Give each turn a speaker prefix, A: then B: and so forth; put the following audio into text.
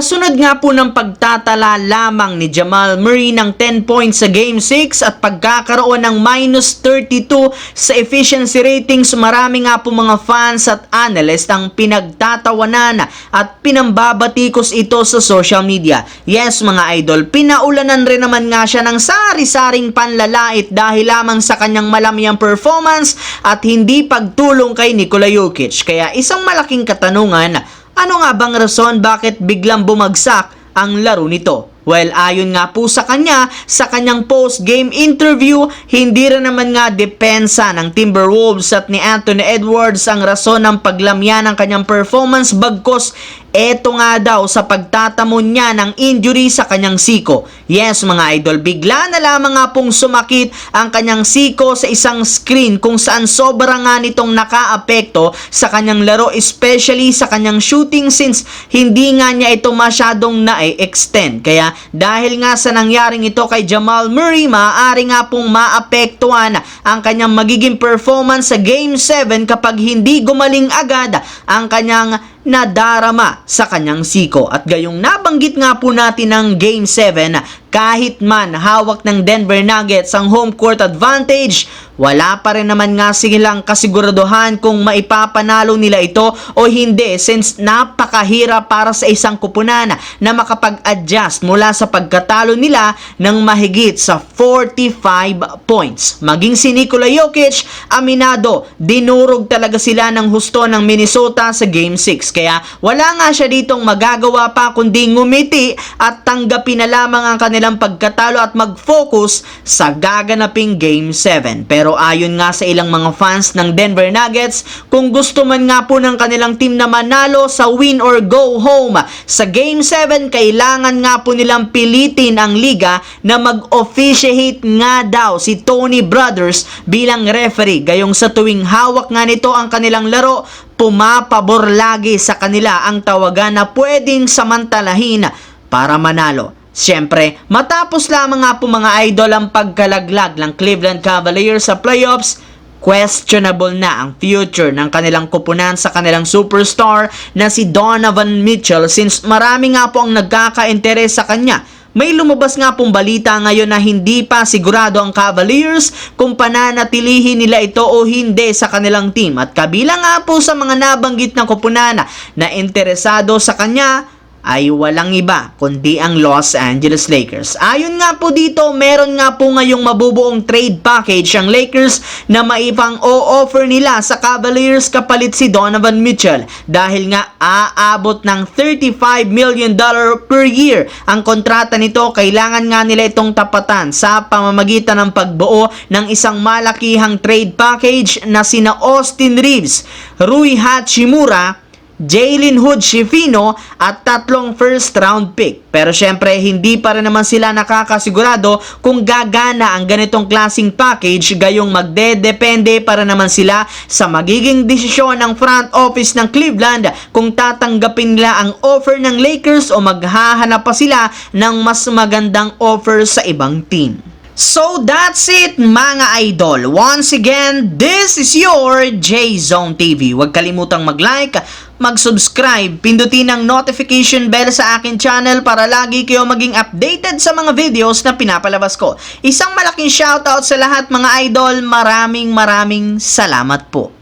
A: Kasunod nga po ng pagtatala lamang ni Jamal Murray ng 10 points sa Game 6 at pagkakaroon ng -32 sa efficiency ratings, marami nga po mga fans at analyst ang pinagtatawanan at pinambabatikos ito sa social media. Yes mga idol, pinaulanan rin naman nga siya ng sari-saring panlalait dahil lamang sa kanyang malamyang performance at hindi pagtulong kay Nikola Jokic. Kaya isang malaking katanungan, ano nga bang rason bakit biglang bumagsak ang laro nito? Well, ayon nga po sa kanyang post-game interview, hindi rin naman nga depensa ng Timberwolves at ni Anthony Edwards ang rason ng paglamya ng kanyang performance, bagkos eto nga daw sa pagtatamon niya ng injury sa kanyang siko. Yes mga idol, bigla na lamang nga pong sumakit ang kanyang siko sa isang screen kung saan sobrang nga nitong nakaapekto sa kanyang laro, especially sa kanyang shooting since hindi nga niya ito masyadong na-extend. Kaya dahil nga sa nangyaring ito kay Jamal Murray, maaari nga pong maapektuhan ang kanyang magiging performance sa Game 7 kapag hindi gumaling agad ang kanyang nadarama sa kanyang siko. At gayong nabanggit nga po natin ng Game 7, kahit man hawak ng Denver Nuggets ang home court advantage, wala pa rin naman nga silang kasiguraduhan kung maipapanalo nila ito o hindi since napakahirap para sa isang kupunan na makapag-adjust mula sa pagkatalo nila ng mahigit sa 45 points. Maging si Nikola Jokic, aminado, dinurog talaga sila ng husto ng Minnesota sa Game 6. Kaya wala nga siya ditong magagawa pa kundi ngumiti at tanggapin na lamang ang kanilang pagkatalo at mag-focus sa gaganaping Game 7. Pero ayon nga sa ilang mga fans ng Denver Nuggets, kung gusto man nga po ng kanilang team na manalo sa win or go home sa Game 7, kailangan nga po nilang pilitin ang liga na mag-officiate nga daw si Tony Brothers bilang referee. Gayong sa tuwing hawak nga nito ang kanilang laro, pumapabor lagi sa kanila ang tawagan na pwedeng samantalahin para manalo. Siyempre, matapos lamang nga po mga idol ang pagkalaglag ng Cleveland Cavaliers sa playoffs, questionable na ang future ng kanilang kupunan sa kanilang superstar na si Donovan Mitchell since marami nga po ang nagkaka-interes sa kanya. May lumabas nga pong balita ngayon na hindi pa sigurado ang Cavaliers kung pananatilihin nila ito o hindi sa kanilang team. At kabilang nga po sa mga nabanggit ng kupunan na interesado sa kanya ay walang iba kundi ang Los Angeles Lakers. Ayon nga po dito, meron nga po ngayong mabubuong trade package ang Lakers na maipang o-offer nila sa Cavaliers kapalit si Donovan Mitchell dahil nga aabot ng $35 million per year ang kontrata nito. Kailangan nga nila itong tapatan sa pamamagitan ng pagbuo ng isang malakihang trade package na sina Austin Reeves, Rui Hachimura, Jalen Hood-Schifino at 3 first round pick. Pero syempre hindi pa rin naman sila nakakasigurado kung gagana ang ganitong klaseng package, gayong magdedepende para naman sila sa magiging desisyon ng front office ng Cleveland kung tatanggapin nila ang offer ng Lakers o maghahanap pa sila ng mas magandang offer sa ibang team. So that's it mga idol. Once again, this is your J-Zone TV. Huwag kalimutang mag-like, mag-subscribe, pindutin ang notification bell sa akin channel para lagi kayo maging updated sa mga videos na pinapalabas ko. Isang malaking shoutout sa lahat mga idol. Maraming salamat po.